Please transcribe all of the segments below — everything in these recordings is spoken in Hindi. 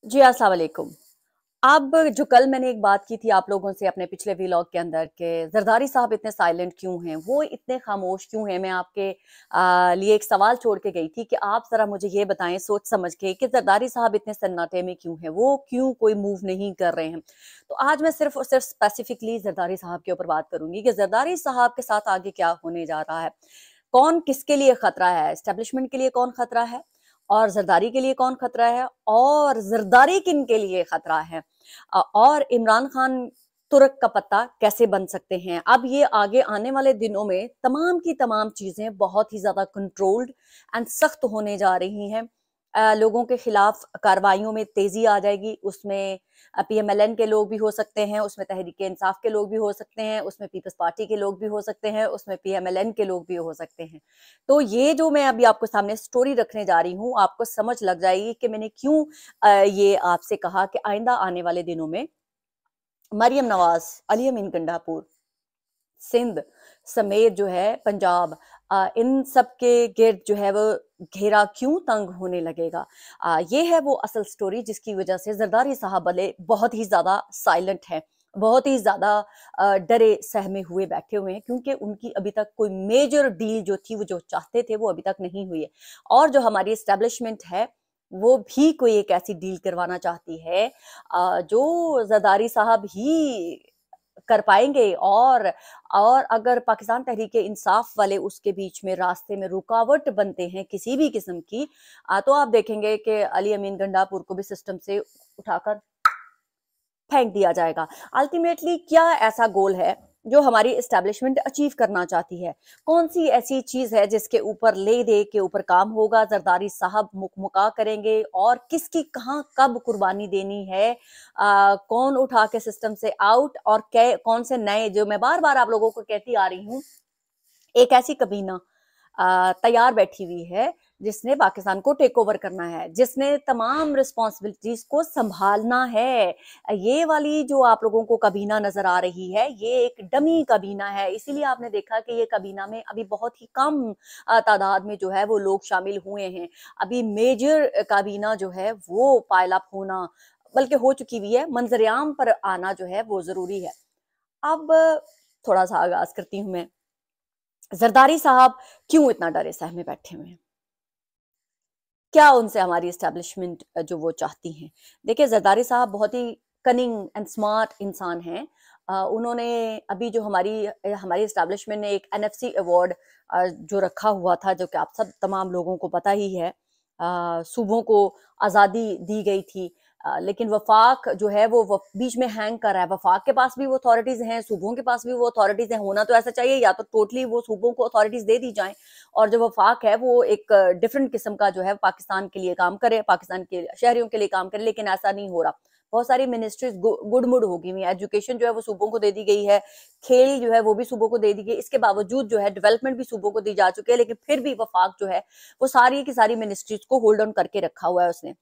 जी, अस्सलाम वालेकुम। अब जो कल मैंने एक बात की थी आप लोगों से अपने पिछले व्लॉग के अंदर कि ज़रदारी साहब इतने साइलेंट क्यों हैं? वो इतने खामोश क्यों हैं? मैं आपके लिए एक सवाल छोड़ के गई थी कि आप ज़रा मुझे ये बताएँ सोच समझ के कि ज़रदारी साहब इतने सन्नाटे में क्यों हैं? वो क्यों कोई मूव नहीं कर रहे हैं? तो आज मैं सिर्फ़ और सिर्फ़ स्पेसिफ़िकली ज़रदारी साहब के ऊपर बात करूँगी कि ज़रदारी साहब के साथ आगे क्या होने जा रहा है? कौन किसके लिए खतरा है? एस्टेब्लिशमेंट के लिए कौन खतरा है? और ज़रदारी के लिए कौन खतरा है? और ज़रदारी किन के लिए खतरा है? और इमरान खान तुर्क का पत्ता कैसे बन सकते हैं? अब ये आगे आने वाले दिनों में तमाम की तमाम चीज़ें बहुत ही ज़्यादा कंट्रोल्ड एंड सख्त होने जा रही हैं। लोगों के खिलाफ कार्रवाइयों में तेज़ी आ जाएगी, उसमें पीएमएलएन के लोग भी हो सकते हैं, उसमें तहरीक-ए-इंसाफ के लोग भी हो सकते हैं, उसमें पीपल्स पार्टी के लोग भी हो सकते हैं, उसमें पीएमएलएन के लोग भी हो सकते हैं। तो ये जो मैं अभी आपको सामने स्टोरी रखने जा रही हूँ, आपको समझ लग जाएगी कि मैंने क्यों ये आपसे कहा कि आइंदा आने वाले दिनों में मरियम नवाज़, अली अमीन गंडापुर, सिंध समेत जो है पंजाब, इन सब के गिर्द जो है वो घेरा क्यों तंग होने लगेगा। ये है वो असल स्टोरी जिसकी वजह से जरदारी साहब वाले बहुत ही ज्यादा साइलेंट हैं, बहुत ही ज्यादा डरे सहमे हुए बैठे हुए हैं, क्योंकि उनकी अभी तक कोई मेजर डील जो थी वो जो चाहते थे वो अभी तक नहीं हुई है। और जो हमारी एस्टेब्लिशमेंट है वो भी कोई एक ऐसी डील करवाना चाहती है जो जरदारी साहब ही कर पाएँगे। और अगर पाकिस्तान तहरीक-ए-इंसाफ वाले उसके बीच में रास्ते में रुकावट बनते हैं किसी भी किस्म की, तो आप देखेंगे कि अली अमीन गंडापुर को भी सिस्टम से उठाकर फेंक दिया जाएगा। अल्टीमेटली क्या ऐसा गोल है जो हमारी एस्टेब्लिशमेंट अचीव करना चाहती है? कौन-सी ऐसी चीज़ है जिसके ऊपर ले-दे के ऊपर काम होगा, ज़रदारी साहब मुकमुका करेंगे और किसकी कहाँ कब कुर्बानी देनी है? कौन उठा के सिस्टम से आउट और कै कौन से नए, जो मैं बार-बार आप लोगों को कहती आ रही हूँ, एक ऐसी कबीना तैयार बैठी हुई है जिसने पाकिस्तान को टेक ओवर करना है, जिसने तमाम रिस्पॉन्सिबिलिटीज को संभालना है। ये वाली जो आप लोगों को कबीना नजर आ रही है ये एक डमी कबीना है, इसीलिए आपने देखा कि ये कबीना में अभी बहुत ही कम तादाद में जो है वो लोग शामिल हुए हैं। अभी मेजर कबीना जो है वो पाइल अप होना, बल्कि हो चुकी हुई है, मंजरेआम पर आना जो है वो जरूरी है। अब थोड़ा सा आगाज करती हूँ मैं, जरदारी साहब क्यों इतना डरे सहमे बैठे हुए हैं? क्या उनसे हमारी एस्टेब्लिशमेंट जो वो चाहती हैं? देखिए, जरदारी साहब बहुत ही कनिंग एंड स्मार्ट इंसान हैं। उन्होंने अभी जो हमारी एस्टेब्लिशमेंट ने एक एनएफसी अवार्ड जो रखा हुआ था, जो कि आप सब तमाम लोगों को पता ही है। सूबों को आज़ादी दी गई थी, लेकिन वफाक जो है वो बीच में हैंग कर रहा है। वफाक के पास भी वो अथॉरिटीज़ हैं, सूबों के पास भी वो अथॉरिटीज़ हैं। होना तो ऐसा चाहिए, या तो टोटली वो सूबों को अथॉरिटीज़ दे दी जाएँ और जो वफाक है वो एक डिफरेंट किस्म का जो है पाकिस्तान के लिए काम करे, पाकिस्तान के शहरियों के लिए काम करे, लेकिन ऐसा नहीं हो रहा। बहुत सारी मिनिस्ट्रीज गुड़मुड़ हो गई हुई हैं। एजुकेशन जो है वो सूबों को दे दी गई है, खेल जो है वो भी सूबों को दे दी गई। इसके बावजूद जो है डेवलपमेंट भी सूबों को दी जा चुकी है, लेकिन फिर भी वफाक जो है वो सारी की सारी मिनिस्ट्रीज को होल्ड ऑन करके रखा हुआ है उसने।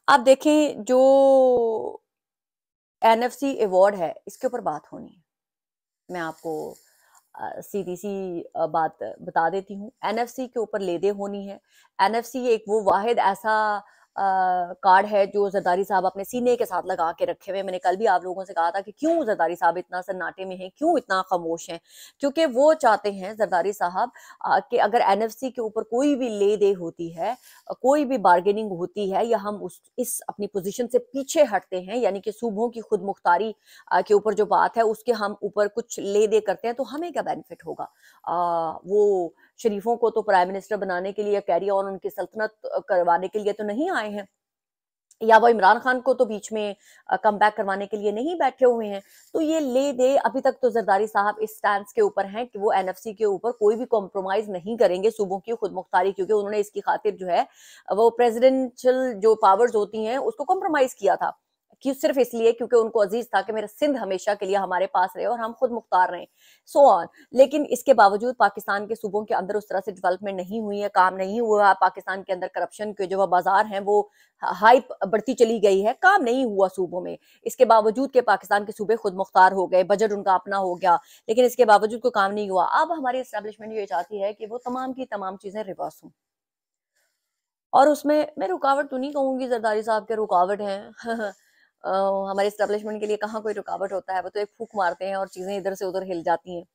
आप देखें, जो एनएफसी अवार्ड है इसके ऊपर बात होनी है। मैं आपको सीधी सी बात बता देती हूँ, एनएफसी के ऊपर लेदे होनी है। एनएफसी एक वो वाहिद ऐसा कार्ड है जो जरदारी साहब अपने सीने के साथ लगा के रखे हुए। मैंने कल भी आप लोगों से कहा था कि क्यों जरदारी साहब इतना सन्नाटे में हैं, क्यों इतना खामोश हैं, क्योंकि वो चाहते हैं जरदारी साहब कि अगर एनएफसी के ऊपर कोई भी ले दे होती है, कोई भी बार्गेनिंग होती है, या हम उस इस अपनी पोजीशन से पीछे हटते हैं, यानी कि सूबों की खुद मुख्तारी के ऊपर जो बात है उसके हम ऊपर कुछ ले दे करते हैं, तो हमें क्या बेनिफिट होगा? वो शरीफों को तो प्राइम मिनिस्टर बनाने के लिए, कैरी ऑन उनकी सल्तनत करवाने के लिए तो नहीं आए हैं, या वो इमरान खान को तो बीच में कम बैक करवाने के लिए नहीं बैठे हुए हैं। तो ये ले दे, अभी तक तो जरदारी साहब इस स्टैंड के ऊपर हैं कि वो एनएफसी के ऊपर कोई भी कॉम्प्रोमाइज नहीं करेंगे सूबों की खुद मुख्तारी, क्योंकि उन्होंने इसकी खातिर जो है वो प्रेसिडेंशियल जो पावर्स होती हैं उसको कॉम्प्रोमाइज किया था, कि सिर्फ इसलिए क्योंकि उनको अजीज था कि मेरा सिंध हमेशा के लिए हमारे पास रहे और हम खुद मुख्तार रहें, सो ऑन। लेकिन इसके बावजूद पाकिस्तान के सूबों के अंदर उस तरह से डेवलपमेंट नहीं हुई है, काम नहीं हुआ। पाकिस्तान के अंदर करप्शन के जो बाजार हैं वो हाइप बढ़ती चली गई है, काम नहीं हुआ सूबों में। इसके बावजूद के पाकिस्तान के सूबे खुद मुख्तार हो गए, बजट उनका अपना हो गया, लेकिन इसके बावजूद कोई काम नहीं हुआ। अब हमारी एस्टेब्लिशमेंट ये चाहती है कि वो तमाम की तमाम चीजें रिवर्स हों। और उसमें मैं रुकावट तो नहीं कहूँगी ज़रदारी साहब के रुकावट हैं। हमारे एस्टेब्लिशमेंट के लिए कहाँ कोई रुकावट होता है, वो तो एक फूँक मारते हैं और चीज़ें इधर से उधर हिल जाती हैं।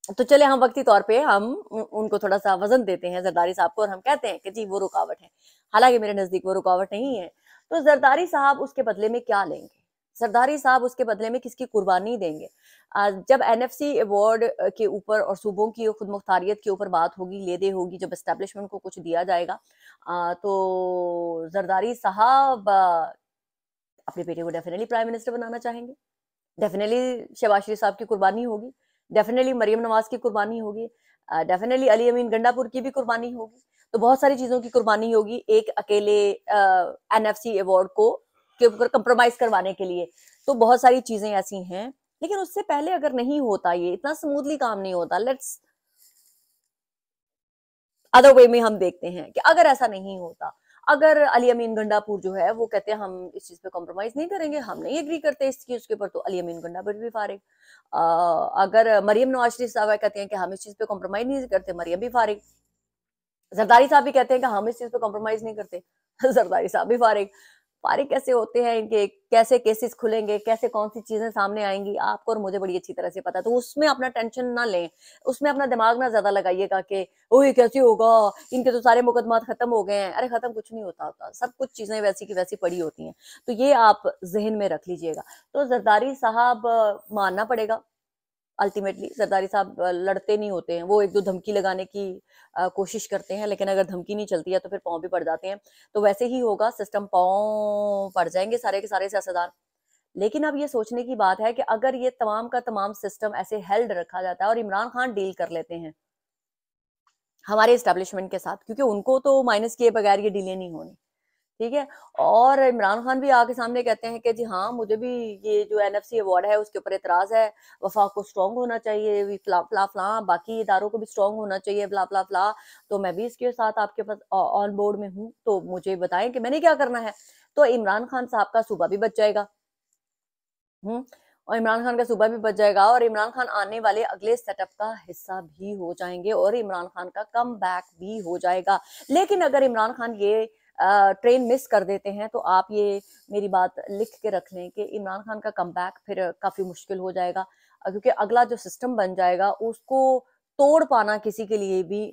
तो चले हम वक़्ती तौर पे हम उनको थोड़ा-सा वज़न देते हैं ज़रदारी साहब को और हम कहते हैं कि जी वो रुकावट है। हालाँकि मेरे नज़दीक वो रुकावट नहीं है। तो ज़रदारी साहब उसके बदले में क्या लेंगे? ज़रदारी साहब उसके बदले में किसकी कुर्बानी देंगे? जब एनएफसी अवार्ड के ऊपर और सूबों की खुद मुख्तारियत के ऊपर बात होगी, ले-दे होगी, जब एस्टेब्लिशमेंट को कुछ दिया जाएगा तो ज़रदारी साहब अपने बेटे को डेफ़िनिटली प्राइम मिनिस्टर बनाना चाहेंगे। डेफिनेटली शहबाज शरीफ साहब की कुर्बानी होगी, डेफिनेटली मरियम नवाज की कुर्बानी होगी, डेफिनेटली अली अमीन गंडापुर की भी कुर्बानी होगी। तो बहुत सारी चीजों की कुर्बानी होगी एक अकेले एनएफसी अवार्ड को के ऊपर कंप्रोमाइज करवाने के लिए। तो बहुत सारी चीजें ऐसी हैं, लेकिन उससे पहले अगर नहीं होता, ये इतना स्मूथली काम नहीं होता। लेट्स अदर वे में हम देखते हैं कि अगर ऐसा नहीं होता, अगर अली अमीन गंडापुर जो है वो कहते हैं हम इस चीज पे कॉम्प्रोमाइज नहीं करेंगे, हम नहीं एग्री करते इस चीज के ऊपर, तो अली अमीन गंडापुर भी फारिग। अगर मरियम नवाज शरीफ साहब कहते हैं कि हम इस चीज पे कॉम्प्रोमाइज नहीं करते, मरियम भी फारिग। जरदारी साहब भी कहते हैं कि हम इस चीज पे कॉम्प्रोमाइज नहीं करते, जरदारी साहब भी फारिग। फारिग कैसे होते हैं, इनके कैसे केसेस खुलेंगे, कैसे कौन सी चीजें सामने आएंगी, आपको और मुझे बड़ी अच्छी तरह से पता है। तो उसमें अपना टेंशन ना लें, उसमें अपना दिमाग ना ज्यादा लगाइएगा कि ओ ये कैसे होगा, इनके तो सारे मुकदमात खत्म हो गए हैं। अरे खत्म कुछ नहीं होता होता, सब कुछ चीजें वैसी की वैसी पड़ी होती हैं। तो ये आप जहन में रख लीजिएगा। तो जरदारी साहब मानना पड़ेगा। अल्टीमेटली जरदारी साहब लड़ते नहीं होते हैं, वो एक दो धमकी लगाने की कोशिश करते हैं, लेकिन अगर धमकी नहीं चलती है तो फिर पाँव भी पड़ जाते हैं। तो वैसे ही होगा सिस्टम, पाँव पड़ जाएंगे सारे के सारे सियासतदान। लेकिन अब ये सोचने की बात है कि अगर ये तमाम का तमाम सिस्टम ऐसे हेल्ड रखा जाता है और इमरान खान डील कर लेते हैं हमारे एस्टेब्लिशमेंट के साथ, क्योंकि उनको तो माइनस किए बगैर ये डीलें नहीं होनी, ठीक है। और इमरान खान भी आके सामने कहते हैं कि जी हाँ, मुझे भी ये जो एनएफसी अवार्ड है उसके ऊपर एतराज है, वफाक को स्ट्रांग होना चाहिए, फला फला फला, बाकी इदारों को भी स्ट्रांग होना चाहिए, फला फला फला। तो मैं भी इसके साथ आपके पास ऑन बोर्ड में हूँ, तो मुझे बताएं कि मैंने क्या करना है। तो इमरान खान साहब का सूबा भी बच जाएगा। और इमरान खान का सूबा भी बच जाएगा और इमरान खान आने वाले अगले सेटअप का हिस्सा भी हो जाएंगे और इमरान खान का कम बैक भी हो जाएगा। लेकिन अगर इमरान खान ये ट्रेन मिस कर देते हैं तो आप ये मेरी बात लिख के रख लें कि इमरान खान का कम बैक फिर काफी मुश्किल हो जाएगा, क्योंकि अगला जो सिस्टम बन जाएगा उसको तोड़ पाना किसी के लिए भी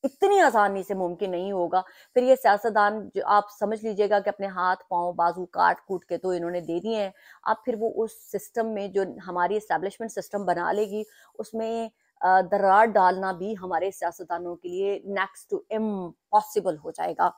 इतनी आसानी से मुमकिन नहीं होगा। फिर ये सियासतदान जो आप समझ लीजिएगा कि अपने हाथ पांव बाजू काट कूट के तो इन्होंने दे दिए हैं। अब फिर वो उस सिस्टम में जो हमारी एस्टेब्लिशमेंट सिस्टम बना लेगी उसमें दरार डालना भी हमारे सियासतदानों के लिए नेक्स्ट टू इम्पॉसिबल हो जाएगा,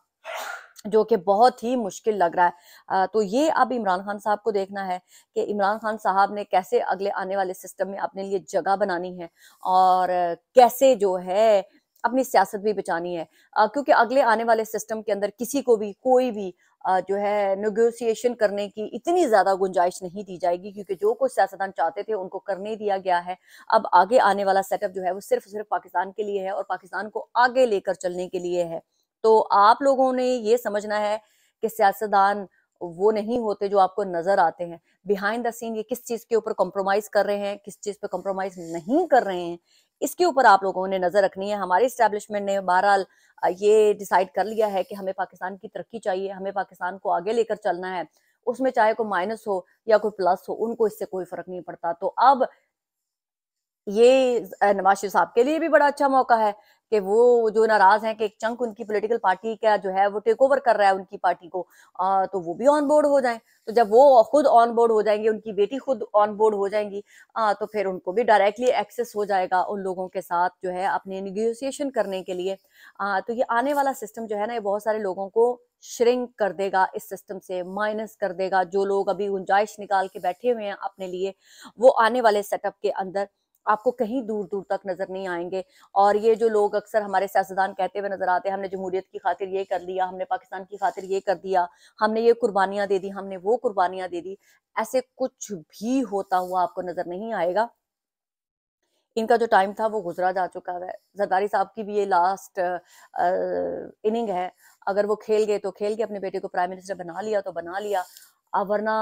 जो कि बहुत ही मुश्किल लग रहा है। तो ये अब इमरान खान साहब को देखना है कि इमरान खान साहब ने कैसे अगले आने वाले सिस्टम में अपने लिए जगह बनानी है और कैसे जो है अपनी सियासत भी बचानी है, क्योंकि अगले आने वाले सिस्टम के अंदर किसी को भी कोई भी जो है नेगोशिएशन करने की इतनी ज्यादा गुंजाइश नहीं दी जाएगी, क्योंकि जो कुछ सियासतदान चाहते थे उनको करने दिया गया है। अब आगे आने वाला सेटअप जो है वो सिर्फ सिर्फ पाकिस्तान के लिए है और पाकिस्तान को आगे लेकर चलने के लिए है। तो आप लोगों ने ये समझना है कि सियासतदान वो नहीं होते जो आपको नजर आते हैं। बिहाइंड द सीन ये किस चीज के ऊपर कॉम्प्रोमाइज कर रहे हैं, किस चीज पे कॉम्प्रोमाइज नहीं कर रहे हैं, इसके ऊपर आप लोगों ने नजर रखनी है। हमारे एस्टेब्लिशमेंट ने बहरहाल ये डिसाइड कर लिया है कि हमें पाकिस्तान की तरक्की चाहिए, हमें पाकिस्तान को आगे लेकर चलना है। उसमें चाहे कोई माइनस हो या कोई प्लस हो, उनको इससे कोई फर्क नहीं पड़ता। तो अब ये नवाज शरीफ साहब के लिए भी बड़ा अच्छा मौका है कि वो जो नाराज हैं कि एक चंक उनकी पॉलिटिकल पार्टी का जो है वो टेक ओवर कर रहा है उनकी पार्टी को, तो वो भी ऑन बोर्ड हो जाएं। तो जब वो खुद ऑन बोर्ड हो जाएंगे, उनकी बेटी खुद ऑन बोर्ड हो जाएंगी, तो फिर उनको भी डायरेक्टली एक्सेस हो जाएगा उन लोगों के साथ जो है अपने निगोशिएशन करने के लिए। तो ये आने वाला सिस्टम जो है ना, ये बहुत सारे लोगों को श्रिंक कर देगा, इस सिस्टम से माइनस कर देगा। जो लोग अभी गुंजाइश निकाल के बैठे हुए हैं अपने लिए, वो आने वाले सेटअप के अंदर आपको कहीं दूर दूर तक नजर नहीं आएंगे। और ये जो लोग अक्सर हमारे सियासतदान कहते हुए नजर आते हैं, हमने जमहूरियत की खातिर ये कर लिया, हमने पाकिस्तान की खातिर ये कर दिया, हमने ये कुर्बानियां दे दी, हमने वो कुर्बानियां दे दी, ऐसे कुछ भी होता हुआ आपको नजर नहीं आएगा। इनका जो टाइम था वो गुजरा जा चुका है। जरदारी साहब की भी ये लास्ट इनिंग है। अगर वो खेल गए तो खेल गए, अपने बेटे को प्राइम मिनिस्टर बना लिया तो बना लिया। वरना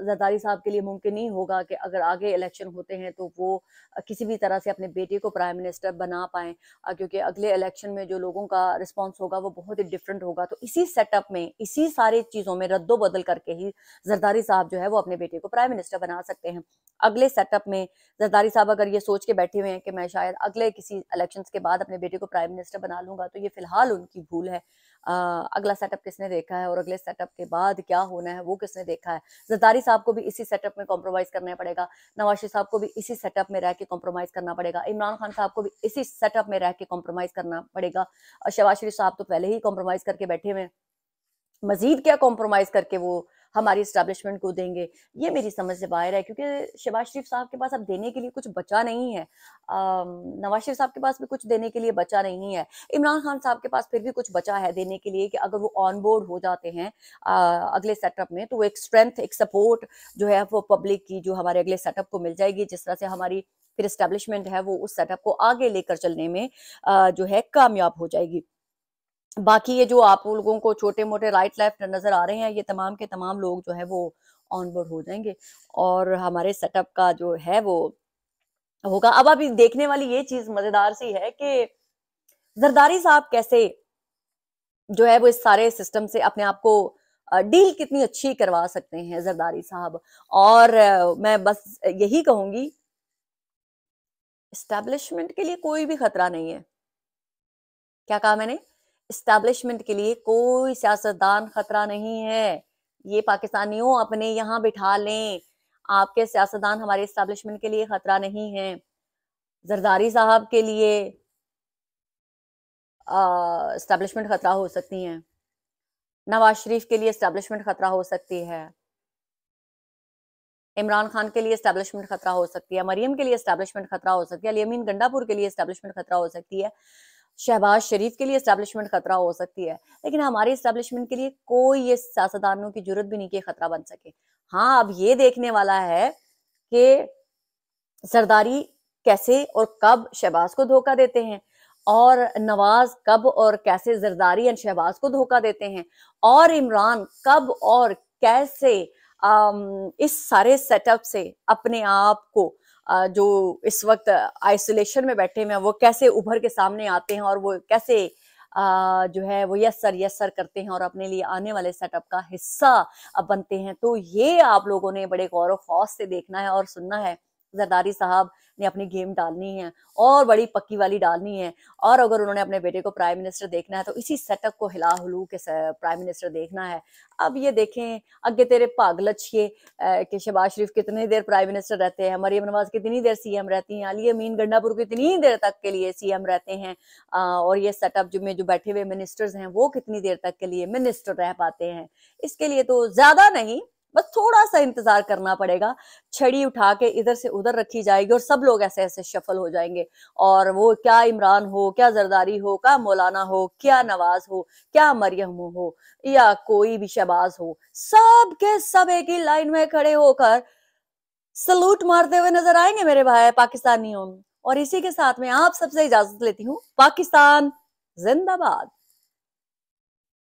जरदारी साहब के लिए मुमकिन नहीं होगा कि अगर आगे इलेक्शन होते हैं तो वो किसी भी तरह से अपने बेटे को प्राइम मिनिस्टर बना पाएं, क्योंकि अगले इलेक्शन में जो लोगों का रिस्पांस होगा वो बहुत ही डिफरेंट होगा। तो इसी सेटअप में, इसी सारी चीजों में रद्दोबदल करके ही जरदारी साहब जो है वो अपने बेटे को प्राइम मिनिस्टर बना सकते हैं। अगले सेटअप में जरदारी साहब अगर ये सोच के बैठे हुए हैं कि मैं शायद अगले किसी इलेक्शंस के बाद अपने बेटे को प्राइम मिनिस्टर बना लूंगा, तो ये फिलहाल उनकी भूल है। अगला सेटअप किसने देखा है और अगले सेटअप के बाद क्या होना है वो किसने देखा है। जरदारी साहब को भी इसी सेटअप में कॉम्प्रोमाइज करना पड़ेगा, नवाज शरीफ साहब को भी इसी सेटअप में रह के कॉम्प्रोमाइज करना पड़ेगा, इमरान खान साहब को भी इसी सेटअप में रह के कॉम्प्रोमाइज करना पड़ेगा। शहबाज शरीफ साहब तो पहले ही कॉम्प्रोमाइज करके बैठे हुए, मजीद क्या कॉम्प्रोमाइज करके वो हमारी एस्टैब्लिशमेंट को देंगे, ये मेरी समझ से बाहर है। क्योंकि शहबाज शरीफ साहब के पास अब देने के लिए कुछ बचा नहीं है, नवाज शरीफ साहब के पास भी कुछ देने के लिए बचा नहीं है, इमरान खान साहब के पास फिर भी कुछ बचा है देने के लिए कि अगर वो ऑन बोर्ड हो जाते हैं अगले सेटअप में, तो एक स्ट्रेंथ, एक सपोर्ट जो है वो पब्लिक की जो हमारे अगले सेटअप को मिल जाएगी, जिस तरह से हमारी फिर एस्टैब्लिशमेंट है वो उस सेटअप को आगे लेकर चलने में जो है कामयाब हो जाएगी। बाकी ये जो आप लोगों को छोटे मोटे राइट लेफ्ट नजर आ रहे हैं, ये तमाम के तमाम लोग जो है वो ऑन बोर्ड हो जाएंगे और हमारे सेटअप का जो है वो होगा। अब अभी देखने वाली ये चीज मजेदार सी है कि जरदारी साहब कैसे जो है वो इस सारे सिस्टम से अपने आप को डील कितनी अच्छी करवा सकते हैं जरदारी साहब। और मैं बस यही कहूंगी, एस्टैब्लिशमेंट के लिए कोई भी खतरा नहीं है। क्या कहा मैंने? एस्टैब्लिशमेंट के लिए कोई सियासतदान खतरा नहीं है। ये पाकिस्तानियों अपने यहाँ बिठा लें, आपके सियासतदान हमारे एस्टैब्लिशमेंट के लिए खतरा नहीं है। जरदारी साहब के लिए एस्टैब्लिशमेंट खतरा हो सकती है, नवाज शरीफ के लिए एस्टैब्लिशमेंट खतरा हो सकती है, इमरान खान के लिए एस्टैब्लिशमेंट खतरा हो सकती है, मरियम के लिए एस्टैब्लिशमेंट खतरा हो सकती है, अली गंडापुर के लिए एस्टैब्लिशमेंट खतरा हो सकती है, शहबाज शरीफ के लिए एस्टैब्लिशमेंट खतरा हो सकती है। लेकिन हमारे एस्टैब्लिशमेंट के लिए कोई ये सियासतदानों की जरूरत भी नहीं कि खतरा बन सके। हाँ, अब ये देखने वाला है कि जरदारी कैसे और कब शहबाज को धोखा देते हैं, और नवाज कब और कैसे जरदारी एंड शहबाज को धोखा देते हैं, और इमरान कब और कैसे इस सारे सेटअप से अपने आप को जो इस वक्त आइसोलेशन में बैठे हुए हैं वो कैसे उभर के सामने आते हैं, और वो कैसे जो है वो यस सर करते हैं और अपने लिए आने वाले सेटअप का हिस्सा बनते हैं। तो ये आप लोगों ने बड़े गौर खौफ से देखना है और सुनना है। जरदारी साहब ने अपनी गेम डालनी है और बड़ी पक्की वाली डालनी है, और अगर उन्होंने अपने बेटे को प्राइम मिनिस्टर देखना है तो इसी सेटअप को हिला हुलू के प्राइम मिनिस्टर देखना है। अब ये देखें, अगे तेरे भाग लच्छिए कि शहबाज शरीफ कितनी देर प्राइम मिनिस्टर रहते हैं, मरियम नवाज कितनी देर सीएम रहती हैं, अली अमीन गंडापुर कितनी देर तक के लिए सीएम रहते हैं, और ये सेटअप जो में जो बैठे हुए मिनिस्टर्स हैं वो कितनी देर तक के लिए मिनिस्टर रह पाते हैं। इसके लिए तो ज्यादा नहीं, बस थोड़ा सा इंतजार करना पड़ेगा। छड़ी उठा के इधर से उधर रखी जाएगी और सब लोग ऐसे ऐसे शफल हो जाएंगे, और वो क्या इमरान हो, क्या जरदारी हो, क्या मौलाना हो, क्या नवाज हो, क्या मरियम हो, या कोई भी शहबाज हो, सब के सब एक ही लाइन में खड़े होकर सलूट मारते हुए नजर आएंगे मेरे भाई पाकिस्तानियों। और इसी के साथ में आप सबसे इजाजत लेती हूँ। पाकिस्तान जिंदाबाद।